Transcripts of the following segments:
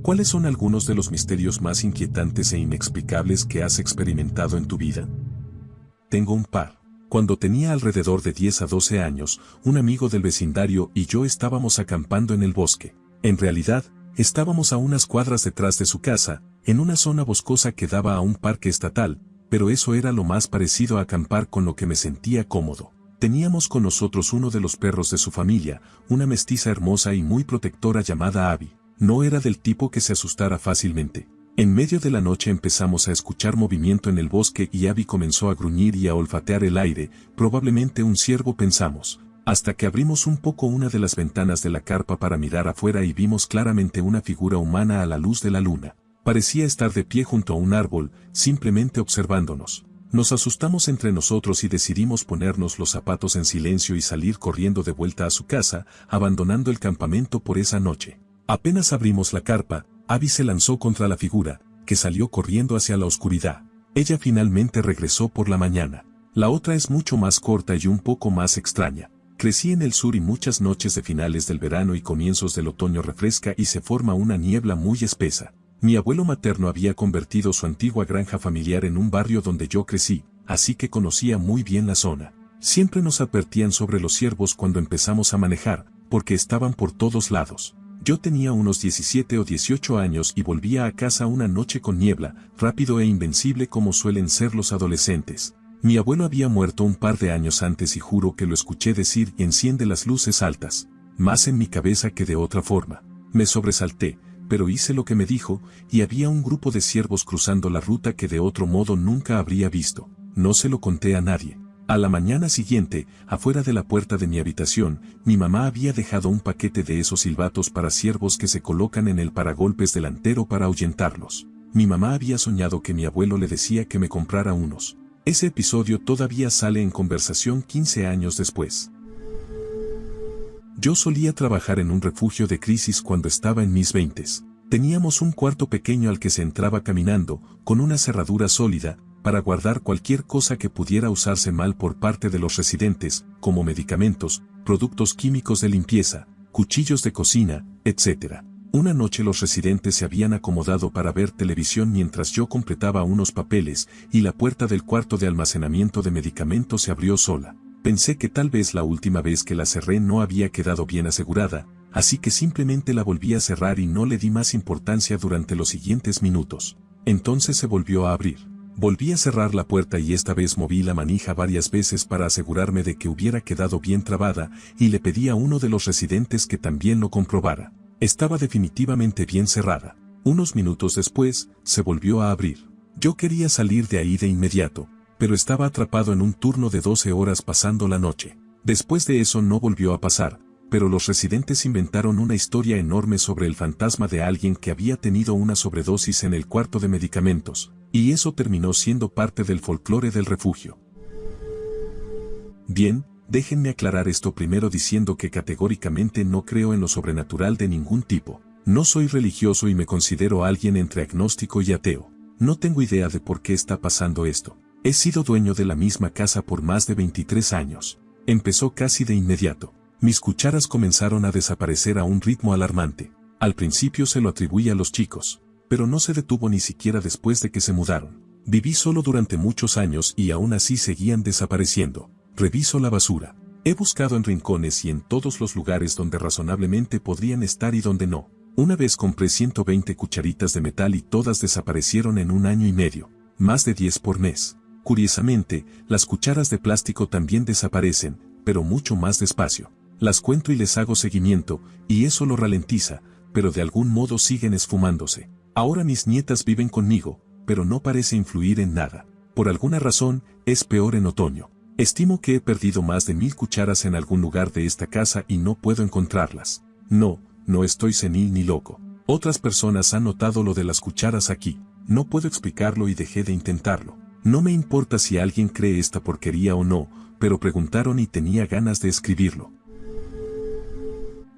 ¿Cuáles son algunos de los misterios más inquietantes e inexplicables que has experimentado en tu vida? Tengo un par. Cuando tenía alrededor de 10 a 12 años, un amigo del vecindario y yo estábamos acampando en el bosque. En realidad, estábamos a unas cuadras detrás de su casa, en una zona boscosa que daba a un parque estatal, pero eso era lo más parecido a acampar con lo que me sentía cómodo. Teníamos con nosotros uno de los perros de su familia, una mestiza hermosa y muy protectora llamada Abby. No era del tipo que se asustara fácilmente. En medio de la noche empezamos a escuchar movimiento en el bosque y Abby comenzó a gruñir y a olfatear el aire, probablemente un ciervo pensamos, hasta que abrimos un poco una de las ventanas de la carpa para mirar afuera y vimos claramente una figura humana a la luz de la luna. Parecía estar de pie junto a un árbol, simplemente observándonos. Nos asustamos entre nosotros y decidimos ponernos los zapatos en silencio y salir corriendo de vuelta a su casa, abandonando el campamento por esa noche. Apenas abrimos la carpa, Abby se lanzó contra la figura, que salió corriendo hacia la oscuridad. Ella finalmente regresó por la mañana. La otra es mucho más corta y un poco más extraña. Crecí en el sur y muchas noches de finales del verano y comienzos del otoño refresca y se forma una niebla muy espesa. Mi abuelo materno había convertido su antigua granja familiar en un barrio donde yo crecí, así que conocía muy bien la zona. Siempre nos advertían sobre los ciervos cuando empezamos a manejar, porque estaban por todos lados. Yo tenía unos 17 o 18 años y volvía a casa una noche con niebla, rápido e invencible como suelen ser los adolescentes. Mi abuelo había muerto un par de años antes y juro que lo escuché decir enciende las luces altas, más en mi cabeza que de otra forma. Me sobresalté, pero hice lo que me dijo, y había un grupo de ciervos cruzando la ruta que de otro modo nunca habría visto. No se lo conté a nadie. A la mañana siguiente, afuera de la puerta de mi habitación, mi mamá había dejado un paquete de esos silbatos para ciervos que se colocan en el paragolpes delantero para ahuyentarlos. Mi mamá había soñado que mi abuelo le decía que me comprara unos. Ese episodio todavía sale en conversación 15 años después. Yo solía trabajar en un refugio de crisis cuando estaba en mis 20s. Teníamos un cuarto pequeño al que se entraba caminando, con una cerradura sólida, para guardar cualquier cosa que pudiera usarse mal por parte de los residentes, como medicamentos, productos químicos de limpieza, cuchillos de cocina, etc. Una noche los residentes se habían acomodado para ver televisión mientras yo completaba unos papeles, y la puerta del cuarto de almacenamiento de medicamentos se abrió sola. Pensé que tal vez la última vez que la cerré no había quedado bien asegurada, así que simplemente la volví a cerrar y no le di más importancia durante los siguientes minutos. Entonces se volvió a abrir. Volví a cerrar la puerta y esta vez moví la manija varias veces para asegurarme de que hubiera quedado bien trabada y le pedí a uno de los residentes que también lo comprobara. Estaba definitivamente bien cerrada. Unos minutos después, se volvió a abrir. Yo quería salir de ahí de inmediato, pero estaba atrapado en un turno de 12 horas pasando la noche. Después de eso no volvió a pasar, pero los residentes inventaron una historia enorme sobre el fantasma de alguien que había tenido una sobredosis en el cuarto de medicamentos. Y eso terminó siendo parte del folclore del refugio. Bien, déjenme aclarar esto primero diciendo que categóricamente no creo en lo sobrenatural de ningún tipo. No soy religioso y me considero alguien entre agnóstico y ateo. No tengo idea de por qué está pasando esto. He sido dueño de la misma casa por más de 23 años. Empezó casi de inmediato. Mis cucharas comenzaron a desaparecer a un ritmo alarmante. Al principio se lo atribuí a los chicos, pero no se detuvo ni siquiera después de que se mudaron. Viví solo durante muchos años y aún así seguían desapareciendo. Reviso la basura. He buscado en rincones y en todos los lugares donde razonablemente podrían estar y donde no. Una vez compré 120 cucharitas de metal y todas desaparecieron en un año y medio. Más de 10 por mes. Curiosamente, las cucharas de plástico también desaparecen, pero mucho más despacio. Las cuento y les hago seguimiento, y eso lo ralentiza, pero de algún modo siguen esfumándose. Ahora mis nietas viven conmigo, pero no parece influir en nada. Por alguna razón, es peor en otoño. Estimo que he perdido más de 1000 cucharas en algún lugar de esta casa y no puedo encontrarlas. No estoy senil ni loco. Otras personas han notado lo de las cucharas aquí. No puedo explicarlo y dejé de intentarlo. No me importa si alguien cree esta porquería o no, pero preguntaron y tenía ganas de escribirlo.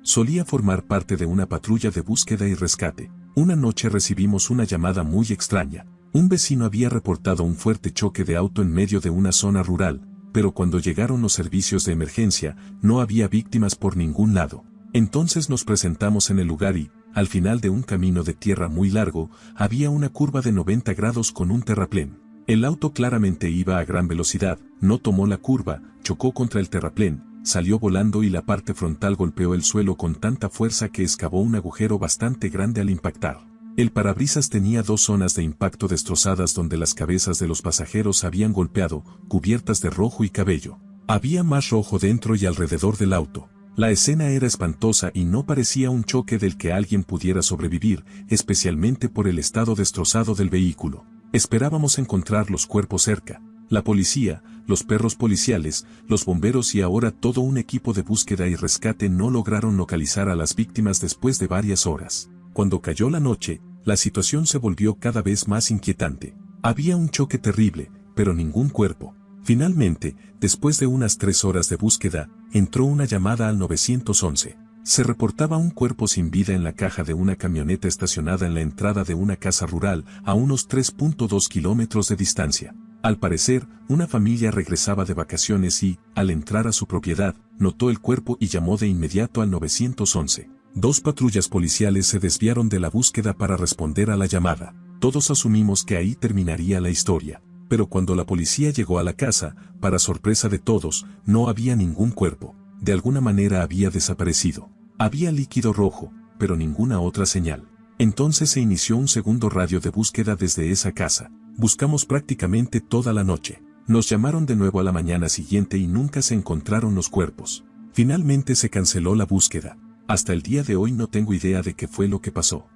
Solía formar parte de una patrulla de búsqueda y rescate. Una noche recibimos una llamada muy extraña. Un vecino había reportado un fuerte choque de auto en medio de una zona rural, pero cuando llegaron los servicios de emergencia, no había víctimas por ningún lado. Entonces nos presentamos en el lugar y, al final de un camino de tierra muy largo, había una curva de 90 grados con un terraplén. El auto claramente iba a gran velocidad, no tomó la curva, chocó contra el terraplén, salió volando y la parte frontal golpeó el suelo con tanta fuerza que excavó un agujero bastante grande al impactar. El parabrisas tenía 2 zonas de impacto destrozadas donde las cabezas de los pasajeros habían golpeado, cubiertas de rojo y cabello. Había más rojo dentro y alrededor del auto. La escena era espantosa y no parecía un choque del que alguien pudiera sobrevivir, especialmente por el estado destrozado del vehículo. Esperábamos encontrar los cuerpos cerca. La policía, los perros policiales, los bomberos y ahora todo un equipo de búsqueda y rescate no lograron localizar a las víctimas después de varias horas. Cuando cayó la noche, la situación se volvió cada vez más inquietante. Había un choque terrible, pero ningún cuerpo. Finalmente, después de unas 3 horas de búsqueda, entró una llamada al 911. Se reportaba un cuerpo sin vida en la caja de una camioneta estacionada en la entrada de una casa rural a unos 3.2 kilómetros de distancia. Al parecer, una familia regresaba de vacaciones y, al entrar a su propiedad, notó el cuerpo y llamó de inmediato al 911. 2 patrullas policiales se desviaron de la búsqueda para responder a la llamada. Todos asumimos que ahí terminaría la historia. Pero cuando la policía llegó a la casa, para sorpresa de todos, no había ningún cuerpo. De alguna manera había desaparecido. Había líquido rojo, pero ninguna otra señal. Entonces se inició un segundo radio de búsqueda desde esa casa. Buscamos prácticamente toda la noche. Nos llamaron de nuevo a la mañana siguiente y nunca se encontraron los cuerpos. Finalmente se canceló la búsqueda. Hasta el día de hoy no tengo idea de qué fue lo que pasó.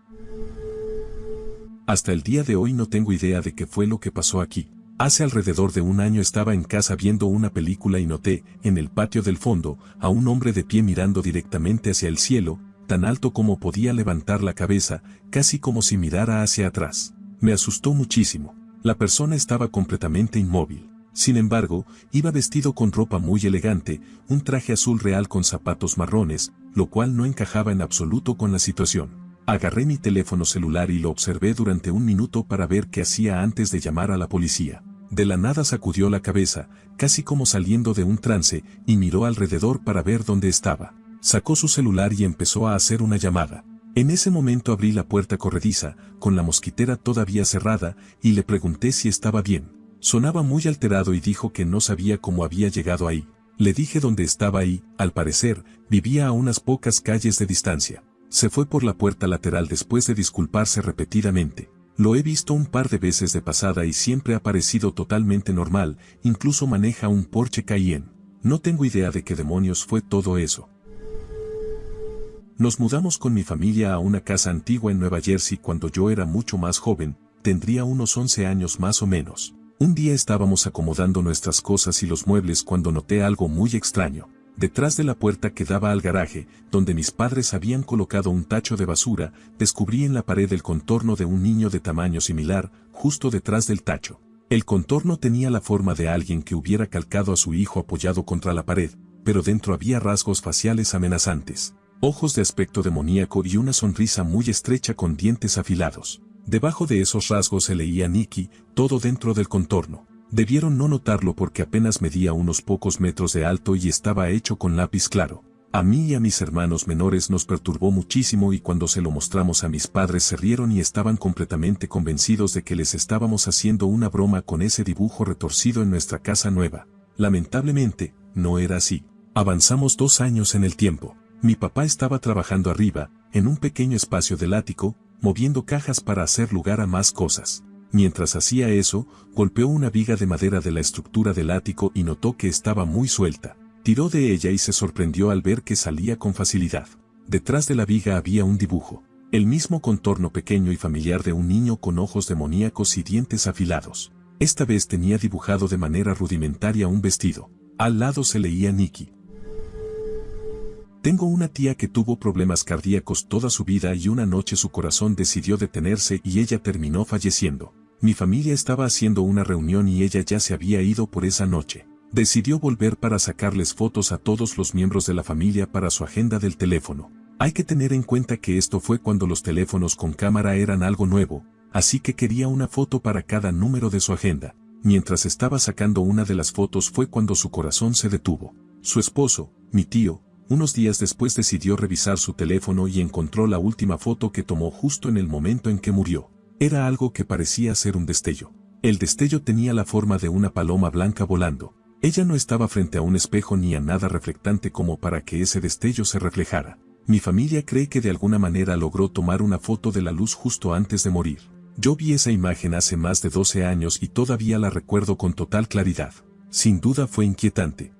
Hasta el día de hoy no tengo idea de qué fue lo que pasó aquí. Hace alrededor de un año estaba en casa viendo una película y noté, en el patio del fondo, a un hombre de pie mirando directamente hacia el cielo, tan alto como podía levantar la cabeza, casi como si mirara hacia atrás. Me asustó muchísimo. La persona estaba completamente inmóvil. Sin embargo, iba vestido con ropa muy elegante, un traje azul real con zapatos marrones, lo cual no encajaba en absoluto con la situación. Agarré mi teléfono celular y lo observé durante un minuto para ver qué hacía antes de llamar a la policía. De la nada sacudió la cabeza, casi como saliendo de un trance, y miró alrededor para ver dónde estaba. Sacó su celular y empezó a hacer una llamada. En ese momento abrí la puerta corrediza, con la mosquitera todavía cerrada, y le pregunté si estaba bien. Sonaba muy alterado y dijo que no sabía cómo había llegado ahí. Le dije dónde estaba y, al parecer, vivía a unas pocas calles de distancia. Se fue por la puerta lateral después de disculparse repetidamente. Lo he visto un par de veces de pasada y siempre ha parecido totalmente normal, incluso maneja un Porsche Cayenne. No tengo idea de qué demonios fue todo eso. Nos mudamos con mi familia a una casa antigua en Nueva Jersey cuando yo era mucho más joven, tendría unos 11 años más o menos. Un día estábamos acomodando nuestras cosas y los muebles cuando noté algo muy extraño. Detrás de la puerta que daba al garaje, donde mis padres habían colocado un tacho de basura, descubrí en la pared el contorno de un niño de tamaño similar, justo detrás del tacho. El contorno tenía la forma de alguien que hubiera calcado a su hijo apoyado contra la pared, pero dentro había rasgos faciales amenazantes, ojos de aspecto demoníaco y una sonrisa muy estrecha con dientes afilados. Debajo de esos rasgos se leía Nicky, todo dentro del contorno. Debieron no notarlo porque apenas medía unos pocos metros de alto y estaba hecho con lápiz claro. A mí y a mis hermanos menores nos perturbó muchísimo y cuando se lo mostramos a mis padres se rieron y estaban completamente convencidos de que les estábamos haciendo una broma con ese dibujo retorcido en nuestra casa nueva. Lamentablemente, no era así. Avanzamos 2 años en el tiempo. Mi papá estaba trabajando arriba, en un pequeño espacio del ático, moviendo cajas para hacer lugar a más cosas. Mientras hacía eso, golpeó una viga de madera de la estructura del ático y notó que estaba muy suelta. Tiró de ella y se sorprendió al ver que salía con facilidad. Detrás de la viga había un dibujo, el mismo contorno pequeño y familiar de un niño con ojos demoníacos y dientes afilados. Esta vez tenía dibujado de manera rudimentaria un vestido. Al lado se leía Nicky. Tengo una tía que tuvo problemas cardíacos toda su vida y una noche su corazón decidió detenerse y ella terminó falleciendo. Mi familia estaba haciendo una reunión y ella ya se había ido por esa noche. Decidió volver para sacarles fotos a todos los miembros de la familia para su agenda del teléfono. Hay que tener en cuenta que esto fue cuando los teléfonos con cámara eran algo nuevo, así que quería una foto para cada número de su agenda. Mientras estaba sacando una de las fotos fue cuando su corazón se detuvo. Su esposo, mi tío, Unos días después decidió revisar su teléfono y encontró la última foto que tomó justo en el momento en que murió. Era algo que parecía ser un destello. El destello tenía la forma de una paloma blanca volando. Ella no estaba frente a un espejo ni a nada reflectante como para que ese destello se reflejara. Mi familia cree que de alguna manera logró tomar una foto de la luz justo antes de morir. Yo vi esa imagen hace más de 12 años y todavía la recuerdo con total claridad. Sin duda fue inquietante.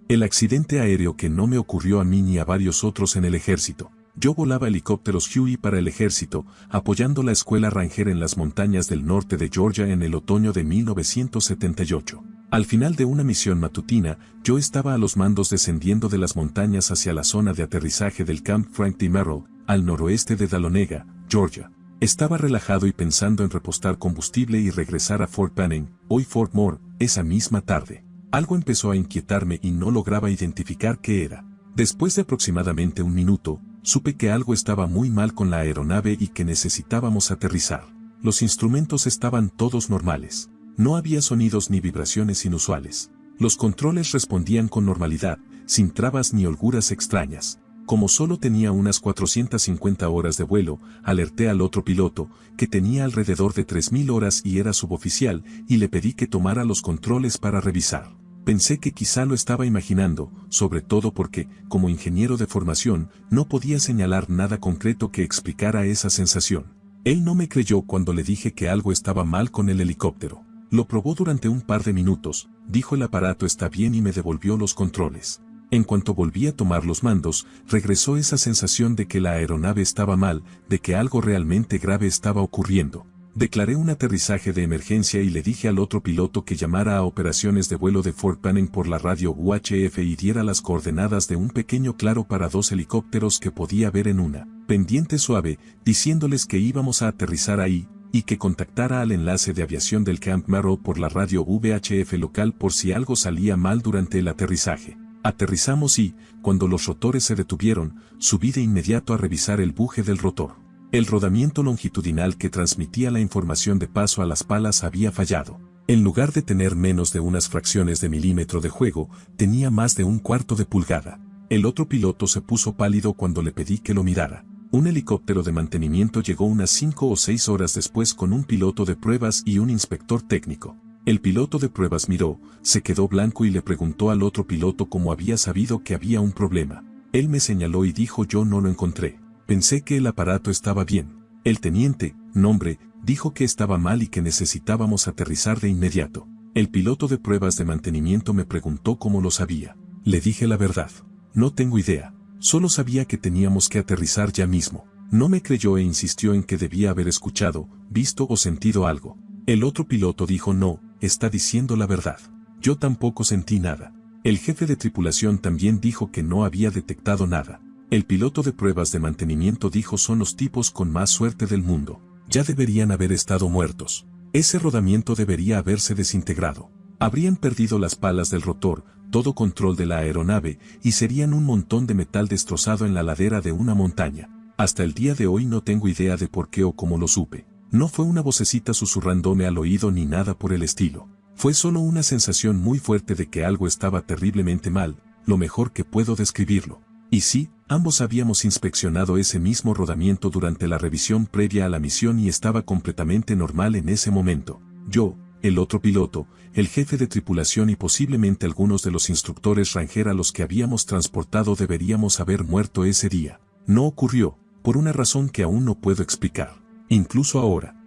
El accidente aéreo que no me ocurrió a mí ni a varios otros en el ejército. Yo volaba helicópteros Huey para el ejército, apoyando la escuela Ranger en las montañas del norte de Georgia en el otoño de 1978. Al final de una misión matutina, yo estaba a los mandos descendiendo de las montañas hacia la zona de aterrizaje del Camp Frank D. Merrill, al noroeste de Dahlonega, Georgia. Estaba relajado y pensando en repostar combustible y regresar a Fort Benning, hoy Fort Moore, esa misma tarde. Algo empezó a inquietarme y no lograba identificar qué era. Después de aproximadamente un minuto, supe que algo estaba muy mal con la aeronave y que necesitábamos aterrizar. Los instrumentos estaban todos normales. No había sonidos ni vibraciones inusuales. Los controles respondían con normalidad, sin trabas ni holguras extrañas. Como solo tenía unas 450 horas de vuelo, alerté al otro piloto, que tenía alrededor de 3000 horas y era suboficial, y le pedí que tomara los controles para revisar. Pensé que quizá lo estaba imaginando, sobre todo porque, como ingeniero de formación, no podía señalar nada concreto que explicara esa sensación. Él no me creyó cuando le dije que algo estaba mal con el helicóptero. Lo probó durante un par de minutos, dijo el aparato está bien y me devolvió los controles. En cuanto volví a tomar los mandos, regresó esa sensación de que la aeronave estaba mal, de que algo realmente grave estaba ocurriendo. Declaré un aterrizaje de emergencia y le dije al otro piloto que llamara a operaciones de vuelo de Fort Benning por la radio UHF y diera las coordenadas de un pequeño claro para 2 helicópteros que podía ver en una pendiente suave, diciéndoles que íbamos a aterrizar ahí, y que contactara al enlace de aviación del Camp Merrill por la radio VHF local por si algo salía mal durante el aterrizaje. Aterrizamos y, cuando los rotores se detuvieron, subí de inmediato a revisar el buje del rotor. El rodamiento longitudinal que transmitía la información de paso a las palas había fallado. En lugar de tener menos de unas fracciones de milímetro de juego, tenía más de 1/4 de pulgada. El otro piloto se puso pálido cuando le pedí que lo mirara. Un helicóptero de mantenimiento llegó unas 5 o 6 horas después con un piloto de pruebas y un inspector técnico. El piloto de pruebas miró, se quedó blanco y le preguntó al otro piloto cómo había sabido que había un problema. Él me señaló y dijo yo no lo encontré. Pensé que el aparato estaba bien. El teniente, nombre, dijo que estaba mal y que necesitábamos aterrizar de inmediato. El piloto de pruebas de mantenimiento me preguntó cómo lo sabía. Le dije la verdad. No tengo idea. Solo sabía que teníamos que aterrizar ya mismo. No me creyó e insistió en que debía haber escuchado, visto o sentido algo. El otro piloto dijo no, está diciendo la verdad. Yo tampoco sentí nada. El jefe de tripulación también dijo que no había detectado nada. El piloto de pruebas de mantenimiento dijo son los tipos con más suerte del mundo. Ya deberían haber estado muertos. Ese rodamiento debería haberse desintegrado. Habrían perdido las palas del rotor, todo control de la aeronave, y serían un montón de metal destrozado en la ladera de una montaña. Hasta el día de hoy no tengo idea de por qué o cómo lo supe. No fue una vocecita susurrándome al oído ni nada por el estilo. Fue solo una sensación muy fuerte de que algo estaba terriblemente mal, lo mejor que puedo describirlo. Y sí, ambos habíamos inspeccionado ese mismo rodamiento durante la revisión previa a la misión y estaba completamente normal en ese momento. Yo, el otro piloto, el jefe de tripulación y posiblemente algunos de los instructores Ranger a los que habíamos transportado deberíamos haber muerto ese día. No ocurrió, por una razón que aún no puedo explicar. Incluso ahora.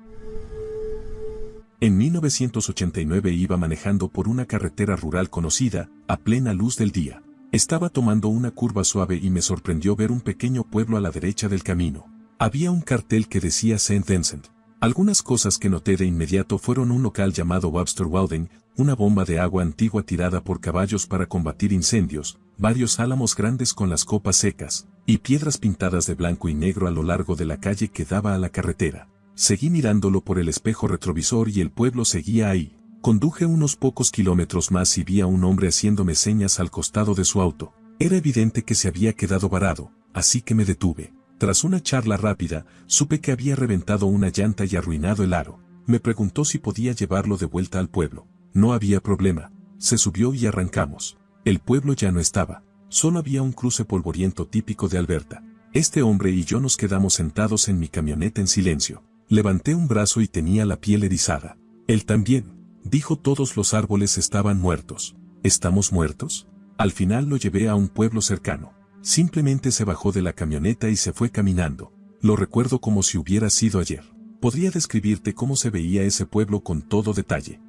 En 1989 iba manejando por una carretera rural conocida, a plena luz del día. Estaba tomando una curva suave y me sorprendió ver un pequeño pueblo a la derecha del camino. Había un cartel que decía St. Vincent. Algunas cosas que noté de inmediato fueron un local llamado Webster Welding, una bomba de agua antigua tirada por caballos para combatir incendios, varios álamos grandes con las copas secas, y piedras pintadas de blanco y negro a lo largo de la calle que daba a la carretera. Seguí mirándolo por el espejo retrovisor y el pueblo seguía ahí. Conduje unos pocos kilómetros más y vi a un hombre haciéndome señas al costado de su auto. Era evidente que se había quedado varado, así que me detuve. Tras una charla rápida, supe que había reventado una llanta y arruinado el aro. Me preguntó si podía llevarlo de vuelta al pueblo. No había problema. Se subió y arrancamos. El pueblo ya no estaba. Solo había un cruce polvoriento típico de Alberta. Este hombre y yo nos quedamos sentados en mi camioneta en silencio. Levanté un brazo y tenía la piel erizada. Él también. Dijo: todos los árboles estaban muertos. ¿Estamos muertos? Al final lo llevé a un pueblo cercano. Simplemente se bajó de la camioneta y se fue caminando. Lo recuerdo como si hubiera sido ayer. Podría describirte cómo se veía ese pueblo con todo detalle.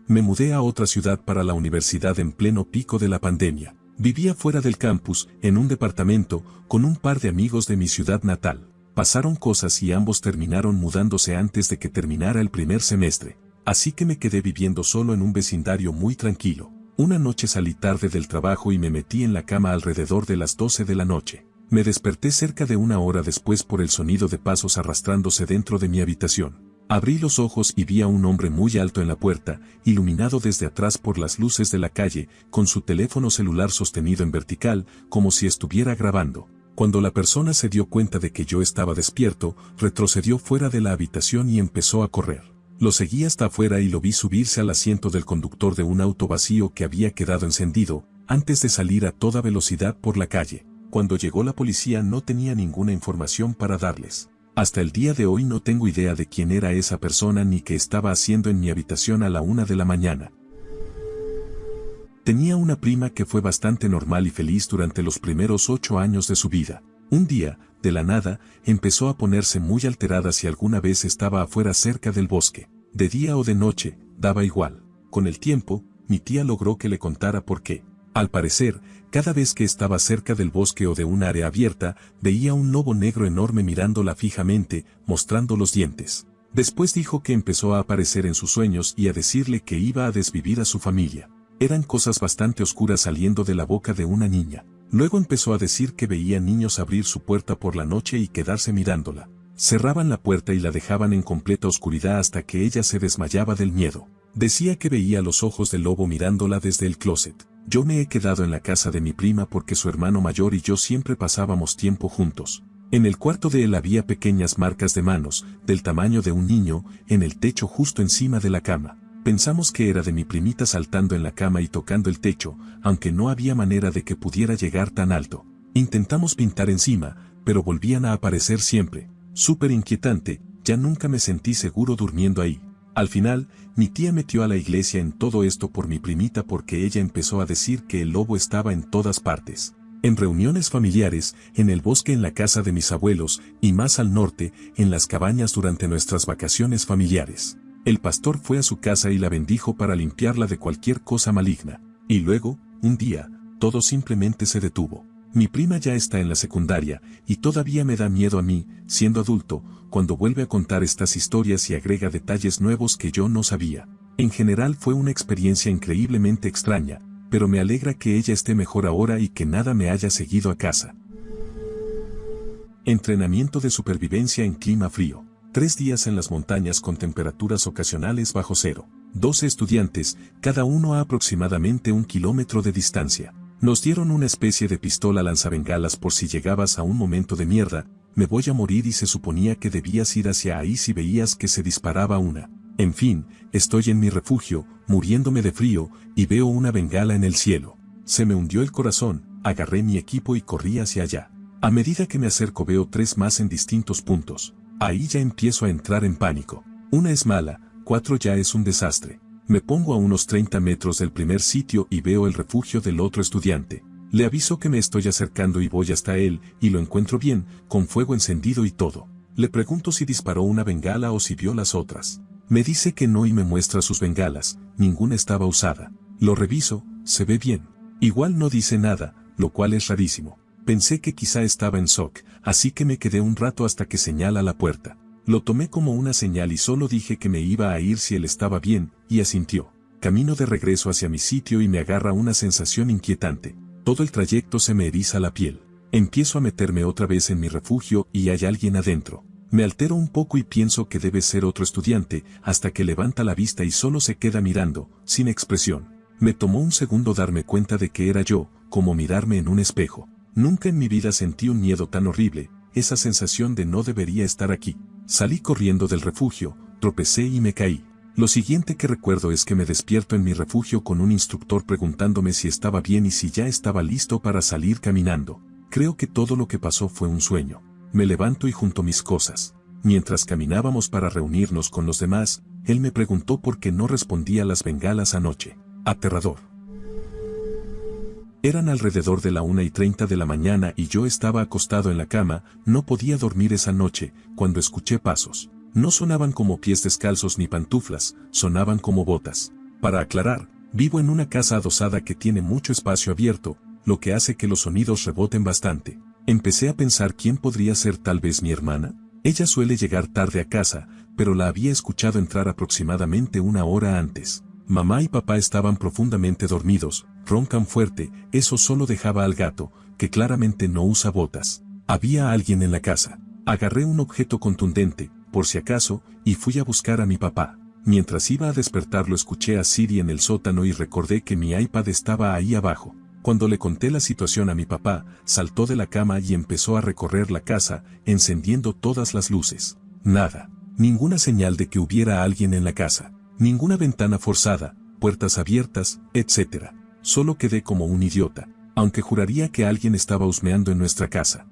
Me mudé a otra ciudad para la universidad en pleno pico de la pandemia. Vivía fuera del campus, en un departamento, con un par de amigos de mi ciudad natal. Pasaron cosas y ambos terminaron mudándose antes de que terminara el primer semestre. Así que me quedé viviendo solo en un vecindario muy tranquilo. Una noche salí tarde del trabajo y me metí en la cama alrededor de las 12 de la noche. Me desperté cerca de una hora después por el sonido de pasos arrastrándose dentro de mi habitación. Abrí los ojos y vi a un hombre muy alto en la puerta, iluminado desde atrás por las luces de la calle, con su teléfono celular sostenido en vertical, como si estuviera grabando. Cuando la persona se dio cuenta de que yo estaba despierto, retrocedió fuera de la habitación y empezó a correr. Lo seguí hasta afuera y lo vi subirse al asiento del conductor de un auto vacío que había quedado encendido, antes de salir a toda velocidad por la calle. Cuando llegó la policía no tenía ninguna información para darles. Hasta el día de hoy no tengo idea de quién era esa persona ni qué estaba haciendo en mi habitación a la 1 de la mañana. Tenía una prima que fue bastante normal y feliz durante los primeros 8 años de su vida. Un día, de la nada, empezó a ponerse muy alterada si alguna vez estaba afuera cerca del bosque. De día o de noche, daba igual. Con el tiempo, mi tía logró que le contara por qué. Al parecer, cada vez que estaba cerca del bosque o de un área abierta, veía un lobo negro enorme mirándola fijamente, mostrando los dientes. Después dijo que empezó a aparecer en sus sueños y a decirle que iba a desvivir a su familia. Eran cosas bastante oscuras saliendo de la boca de una niña. Luego empezó a decir que veía niños abrir su puerta por la noche y quedarse mirándola. Cerraban la puerta y la dejaban en completa oscuridad hasta que ella se desmayaba del miedo. Decía que veía los ojos del lobo mirándola desde el closet. Yo me he quedado en la casa de mi prima porque su hermano mayor y yo siempre pasábamos tiempo juntos. En el cuarto de él había pequeñas marcas de manos, del tamaño de un niño, en el techo justo encima de la cama. Pensamos que era de mi primita saltando en la cama y tocando el techo, aunque no había manera de que pudiera llegar tan alto. Intentamos pintar encima, pero volvían a aparecer siempre. Súper inquietante, ya nunca me sentí seguro durmiendo ahí. Al final, mi tía metió a la iglesia en todo esto por mi primita porque ella empezó a decir que el lobo estaba en todas partes. En reuniones familiares, en el bosque, en la casa de mis abuelos, y más al norte, en las cabañas durante nuestras vacaciones familiares. El pastor fue a su casa y la bendijo para limpiarla de cualquier cosa maligna. Y luego, un día, todo simplemente se detuvo. Mi prima ya está en la secundaria, y todavía me da miedo a mí, siendo adulto, cuando vuelve a contar estas historias y agrega detalles nuevos que yo no sabía. En general fue una experiencia increíblemente extraña, pero me alegra que ella esté mejor ahora y que nada me haya seguido a casa. Entrenamiento de supervivencia en clima frío. 3 días en las montañas con temperaturas ocasionales bajo cero. 12 estudiantes, cada uno a aproximadamente 1 kilómetro de distancia. Nos dieron una especie de pistola lanzabengalas por si llegabas a un momento de mierda, me voy a morir, y se suponía que debías ir hacia ahí si veías que se disparaba una. En fin, estoy en mi refugio, muriéndome de frío, y veo una bengala en el cielo. Se me hundió el corazón, agarré mi equipo y corrí hacia allá. A medida que me acerco veo 3 más en distintos puntos. Ahí ya empiezo a entrar en pánico. Una es mala, 4 ya es un desastre. Me pongo a unos 30 metros del primer sitio y veo el refugio del otro estudiante. Le aviso que me estoy acercando y voy hasta él, y lo encuentro bien, con fuego encendido y todo. Le pregunto si disparó una bengala o si vio las otras. Me dice que no y me muestra sus bengalas, ninguna estaba usada. Lo reviso, se ve bien. Igual no dice nada, lo cual es rarísimo. Pensé que quizá estaba en shock, así que me quedé un rato hasta que señala la puerta. Lo tomé como una señal y solo dije que me iba a ir si él estaba bien, y asintió. Camino de regreso hacia mi sitio y me agarra una sensación inquietante. Todo el trayecto se me eriza la piel. Empiezo a meterme otra vez en mi refugio y hay alguien adentro. Me altero un poco y pienso que debe ser otro estudiante, hasta que levanta la vista y solo se queda mirando, sin expresión. Me tomó un segundo darme cuenta de que era yo, como mirarme en un espejo. Nunca en mi vida sentí un miedo tan horrible, esa sensación de no debería estar aquí. Salí corriendo del refugio, tropecé y me caí. Lo siguiente que recuerdo es que me despierto en mi refugio con un instructor preguntándome si estaba bien y si ya estaba listo para salir caminando. Creo que todo lo que pasó fue un sueño. Me levanto y junto mis cosas. Mientras caminábamos para reunirnos con los demás, él me preguntó por qué no respondía a las bengalas anoche. Aterrador. Eran alrededor de la 1:30 de la mañana y yo estaba acostado en la cama, no podía dormir esa noche, cuando escuché pasos. No sonaban como pies descalzos ni pantuflas, sonaban como botas. Para aclarar, vivo en una casa adosada que tiene mucho espacio abierto, lo que hace que los sonidos reboten bastante. Empecé a pensar quién podría ser, tal vez mi hermana. Ella suele llegar tarde a casa, pero la había escuchado entrar aproximadamente una hora antes. Mamá y papá estaban profundamente dormidos, roncan fuerte, eso solo dejaba al gato, que claramente no usa botas. Había alguien en la casa. Agarré un objeto contundente, por si acaso, y fui a buscar a mi papá. Mientras iba a despertarlo escuché a Siri en el sótano y recordé que mi iPad estaba ahí abajo. Cuando le conté la situación a mi papá, saltó de la cama y empezó a recorrer la casa, encendiendo todas las luces. Nada. Ninguna señal de que hubiera alguien en la casa. Ninguna ventana forzada, puertas abiertas, etc. Solo quedé como un idiota, aunque juraría que alguien estaba husmeando en nuestra casa.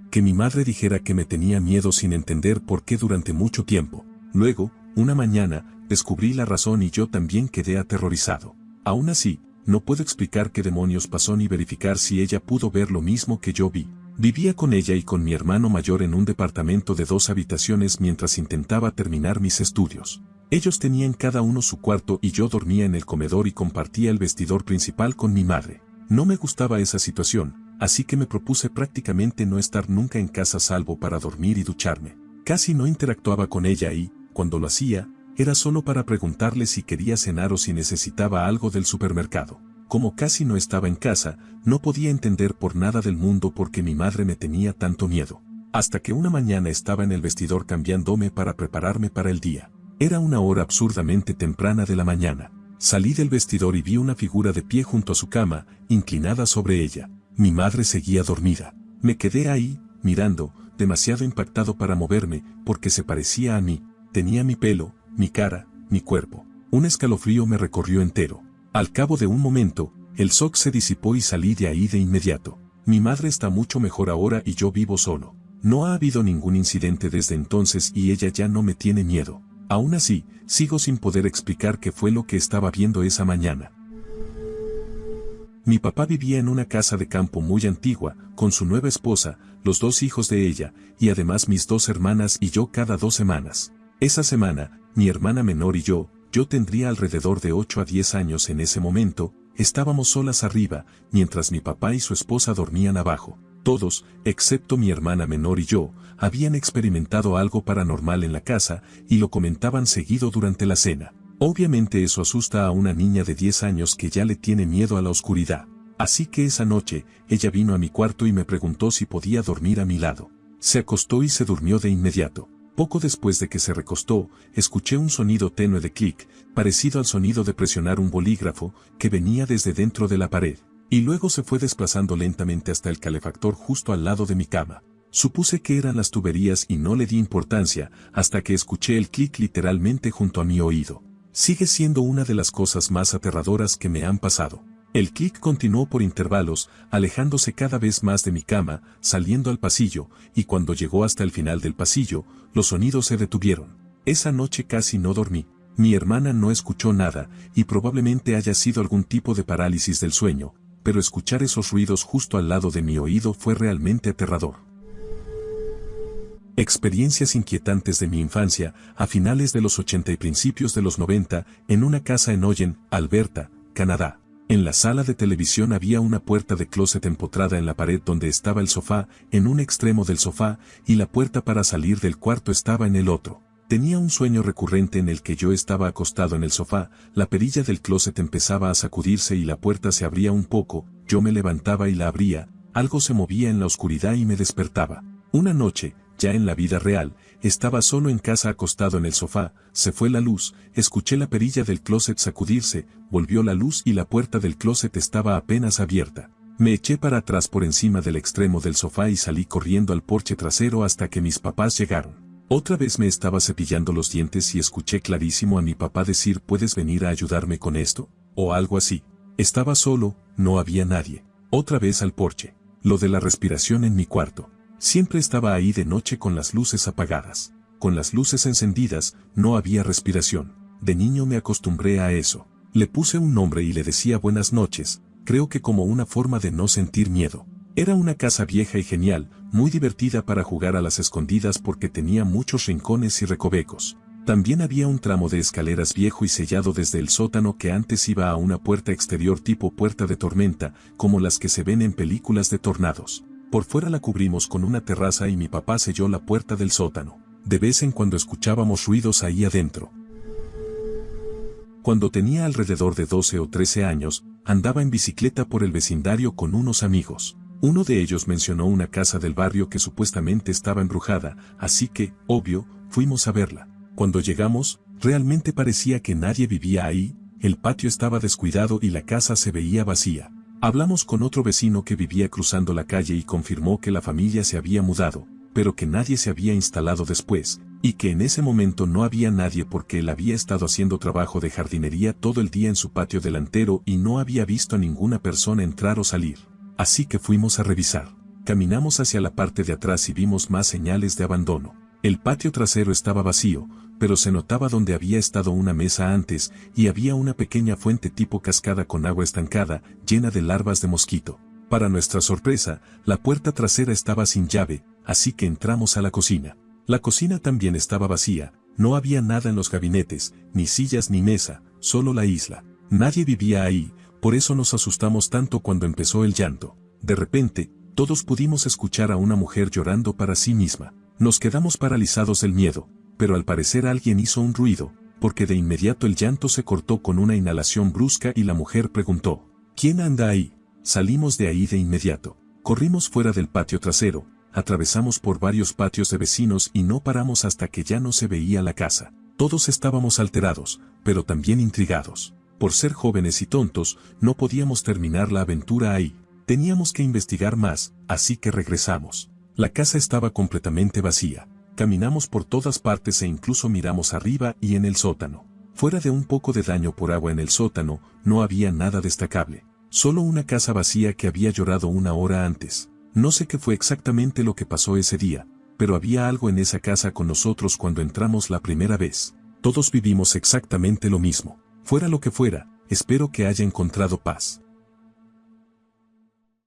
Que mi madre dijera que me tenía miedo sin entender por qué durante mucho tiempo. Luego, una mañana, descubrí la razón y yo también quedé aterrorizado. Aún así, no puedo explicar qué demonios pasó ni verificar si ella pudo ver lo mismo que yo vi. Vivía con ella y con mi hermano mayor en un departamento de 2 habitaciones mientras intentaba terminar mis estudios. Ellos tenían cada uno su cuarto y yo dormía en el comedor y compartía el vestidor principal con mi madre. No me gustaba esa situación, así que me propuse prácticamente no estar nunca en casa salvo para dormir y ducharme. Casi no interactuaba con ella y, cuando lo hacía, era solo para preguntarle si quería cenar o si necesitaba algo del supermercado. Como casi no estaba en casa, no podía entender por nada del mundo por qué mi madre me tenía tanto miedo. Hasta que una mañana estaba en el vestidor cambiándome para prepararme para el día. Era una hora absurdamente temprana de la mañana. Salí del vestidor y vi una figura de pie junto a su cama, inclinada sobre ella. Mi madre seguía dormida. Me quedé ahí, mirando, demasiado impactado para moverme, porque se parecía a mí. Tenía mi pelo, mi cara, mi cuerpo. Un escalofrío me recorrió entero. Al cabo de un momento, el shock se disipó y salí de ahí de inmediato. Mi madre está mucho mejor ahora y yo vivo solo. No ha habido ningún incidente desde entonces y ella ya no me tiene miedo. Aún así, sigo sin poder explicar qué fue lo que estaba viendo esa mañana. Mi papá vivía en una casa de campo muy antigua, con su nueva esposa, los 2 hijos de ella, y además mis 2 hermanas y yo cada 2 semanas. Esa semana, mi hermana menor y yo tendría alrededor de 8 a 10 años en ese momento, estábamos solas arriba, mientras mi papá y su esposa dormían abajo. Todos, excepto mi hermana menor y yo, habían experimentado algo paranormal en la casa y lo comentaban seguido durante la cena. Obviamente eso asusta a una niña de 10 años que ya le tiene miedo a la oscuridad. Así que esa noche, ella vino a mi cuarto y me preguntó si podía dormir a mi lado. Se acostó y se durmió de inmediato. Poco después de que se recostó, escuché un sonido tenue de clic, parecido al sonido de presionar un bolígrafo, que venía desde dentro de la pared, y luego se fue desplazando lentamente hasta el calefactor justo al lado de mi cama. Supuse que eran las tuberías y no le di importancia, hasta que escuché el clic literalmente junto a mi oído. Sigue siendo una de las cosas más aterradoras que me han pasado. El clic continuó por intervalos, alejándose cada vez más de mi cama, saliendo al pasillo, y cuando llegó hasta el final del pasillo, los sonidos se detuvieron. Esa noche casi no dormí. Mi hermana no escuchó nada, y probablemente haya sido algún tipo de parálisis del sueño, pero escuchar esos ruidos justo al lado de mi oído fue realmente aterrador. Experiencias inquietantes de mi infancia, a finales de los 80 y principios de los 90, en una casa en Oyen, Alberta, Canadá. En la sala de televisión había una puerta de closet empotrada en la pared donde estaba el sofá, en un extremo del sofá, y la puerta para salir del cuarto estaba en el otro. Tenía un sueño recurrente en el que yo estaba acostado en el sofá, la perilla del closet empezaba a sacudirse y la puerta se abría un poco, yo me levantaba y la abría, algo se movía en la oscuridad y me despertaba. Una noche, ya en la vida real, estaba solo en casa acostado en el sofá, se fue la luz, escuché la perilla del closet sacudirse, volvió la luz y la puerta del closet estaba apenas abierta. Me eché para atrás por encima del extremo del sofá y salí corriendo al porche trasero hasta que mis papás llegaron. Otra vez me estaba cepillando los dientes y escuché clarísimo a mi papá decir ¿puedes venir a ayudarme con esto? O algo así. Estaba solo, no había nadie. Otra vez al porche. Lo de la respiración en mi cuarto. Siempre estaba ahí de noche con las luces apagadas. Con las luces encendidas, no había respiración. De niño me acostumbré a eso. Le puse un nombre y le decía buenas noches, creo que como una forma de no sentir miedo. Era una casa vieja y genial, muy divertida para jugar a las escondidas porque tenía muchos rincones y recovecos. También había un tramo de escaleras viejo y sellado desde el sótano que antes iba a una puerta exterior tipo puerta de tormenta, como las que se ven en películas de tornados. Por fuera la cubrimos con una terraza y mi papá selló la puerta del sótano. De vez en cuando escuchábamos ruidos ahí adentro. Cuando tenía alrededor de 12 o 13 años, andaba en bicicleta por el vecindario con unos amigos. Uno de ellos mencionó una casa del barrio que supuestamente estaba embrujada, así que, obvio, fuimos a verla. Cuando llegamos, realmente parecía que nadie vivía ahí, el patio estaba descuidado y la casa se veía vacía. Hablamos con otro vecino que vivía cruzando la calle y confirmó que la familia se había mudado, pero que nadie se había instalado después, y que en ese momento no había nadie porque él había estado haciendo trabajo de jardinería todo el día en su patio delantero y no había visto a ninguna persona entrar o salir. Así que fuimos a revisar. Caminamos hacia la parte de atrás y vimos más señales de abandono. El patio trasero estaba vacío, pero se notaba donde había estado una mesa antes y había una pequeña fuente tipo cascada con agua estancada, llena de larvas de mosquito. Para nuestra sorpresa, la puerta trasera estaba sin llave, así que entramos a la cocina. La cocina también estaba vacía, no había nada en los gabinetes, ni sillas ni mesa, solo la isla. Nadie vivía ahí, por eso nos asustamos tanto cuando empezó el llanto. De repente, todos pudimos escuchar a una mujer llorando para sí misma. Nos quedamos paralizados del miedo, pero al parecer alguien hizo un ruido, porque de inmediato el llanto se cortó con una inhalación brusca y la mujer preguntó, ¿quién anda ahí? Salimos de ahí de inmediato. Corrimos fuera del patio trasero, atravesamos por varios patios de vecinos y no paramos hasta que ya no se veía la casa. Todos estábamos alterados, pero también intrigados. Por ser jóvenes y tontos, no podíamos terminar la aventura ahí. Teníamos que investigar más, así que regresamos. La casa estaba completamente vacía. Caminamos por todas partes e incluso miramos arriba y en el sótano. Fuera de un poco de daño por agua en el sótano, no había nada destacable. Solo una casa vacía que había llorado una hora antes. No sé qué fue exactamente lo que pasó ese día, pero había algo en esa casa con nosotros cuando entramos la primera vez. Todos vivimos exactamente lo mismo. Fuera lo que fuera, espero que haya encontrado paz.